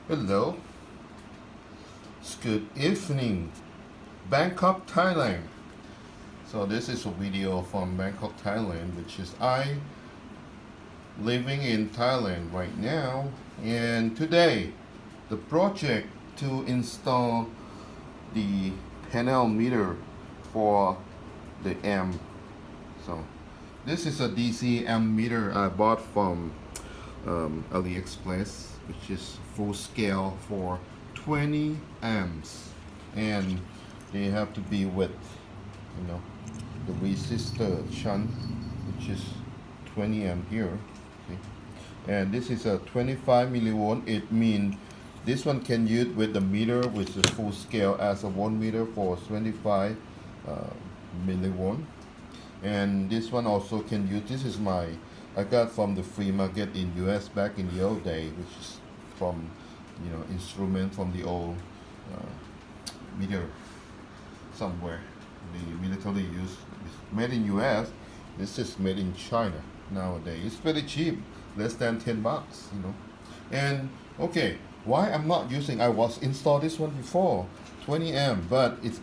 Hello, it's good evening, Bangkok, Thailand. So this is a video from Bangkok, Thailand, which is I living in Thailand right now. And today, the project to install the panel meter for the amp. So this is a DC amp meter I bought from AliExpress, which is full scale for 20 amps, and they have to be with the resistor shunt, which is 20 amp here. Okay. And this is a 25 millivolt. It means this one can use with the meter with the full scale as a voltmeter for 25 millivolt. And this one also can use, this is I got from the free market in US back in the old day, which is from instrument from the old meter somewhere the military use. It's made in US. This is made in China nowadays. It's very cheap, less than $10. And okay, why I'm not using? I was installed this one before, 20 amp, but it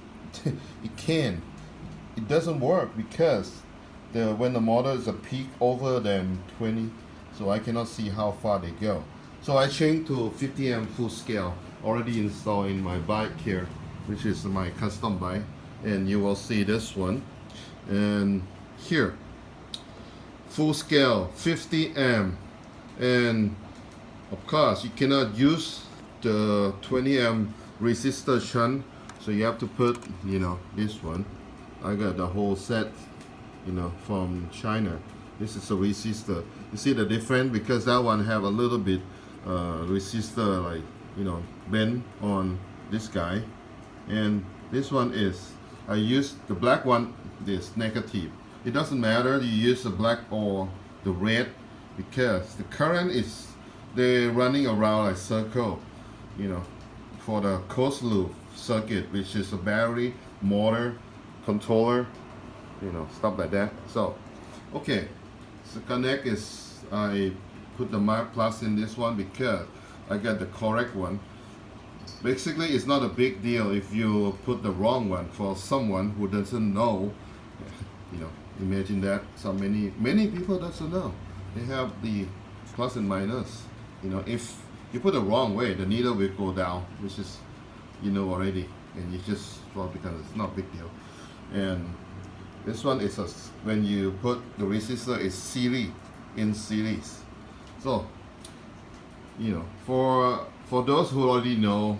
doesn't work because when the motor is a peak over than 20, so I cannot see how far they go. So I changed to 50 amp full scale, already installed in my bike here, which is my custom bike, and you will see this one. And here, full scale 50 amp, and of course you cannot use the 20 amp resistor shunt, so you have to put this one. I got the whole set from China. This is a resistor. You see the difference, because that one have a little bit resistor like bend on this guy, and this one is, I use the black one, this negative. It doesn't matter you use the black or the red, because the current is, they're running around like circle for the closed loop circuit, which is a battery, motor, controller, stuff like that. So okay, so connect is, I put the mic plus in this one because I got the correct one. Basically it's not a big deal if you put the wrong one. For someone who doesn't know, imagine that so many people doesn't know they have the plus and minus. If you put the wrong way, the needle will go down, which is already, and you just, well, because it's not a big deal. And this one is when you put the resistor is in series. So for those who already know,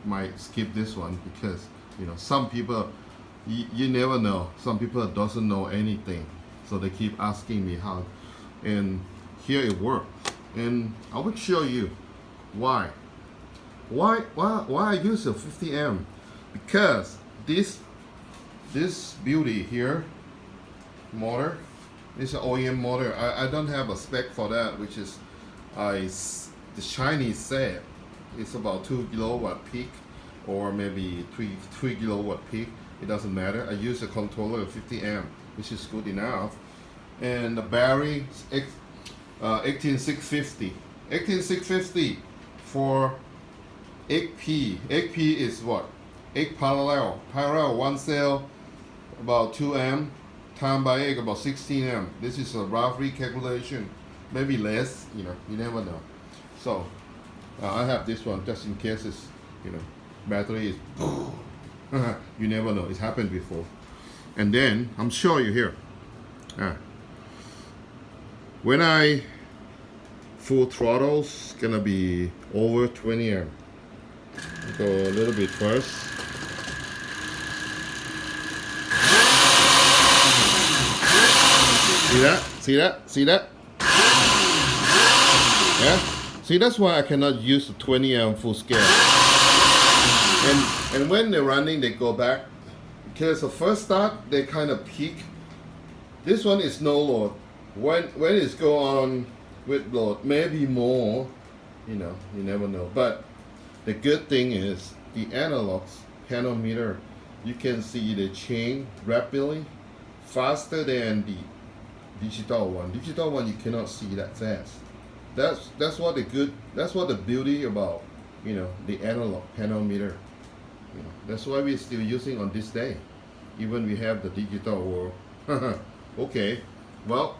might skip this one, because some people, you never know, some people doesn't know anything, so they keep asking me how, and here it works. And I will show you why I use a 50 amp, because this beauty here motor is an OEM motor. I don't have a spec for that, which is the Chinese said it's about 2 kilowatt peak, or maybe 3 kilowatt peak. It doesn't matter. I use a controller of 50 amp, which is good enough. And the battery 18650 for 8P. 8P is what? 8 parallel one cell, about 2 amp, times by 8, about 16 amp. This is a rough recalculation, maybe less, you never know. So I have this one just in case it's battery is you never know, it's happened before. And then I'm sure you here, when I full throttle, it's gonna be over 20 amp. Go a little bit first. See that? Yeah? See, that's why I cannot use the 20 amp full scale. And when they're running, they go back, because the first start, they kind of peak. This one is no load. When it's go on with load, maybe more, you never know. But the good thing is the analog panel meter, you can see they change rapidly, faster than the digital one. Digital one you cannot see that fast. That's what the beauty about the analog panel meter. That's why we're still using on this day, even we have the digital world. Okay, well,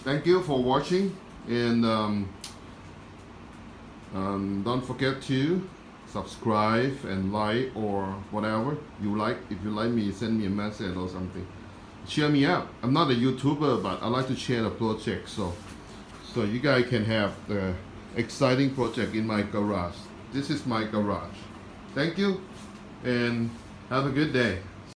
thank you for watching, and don't forget to subscribe and like or whatever you like. If you like me, send me a message or something. Cheer me up. I'm not a YouTuber, but I like to share the project, so you guys can have the exciting project in my garage. This is my garage. Thank you, and have a good day.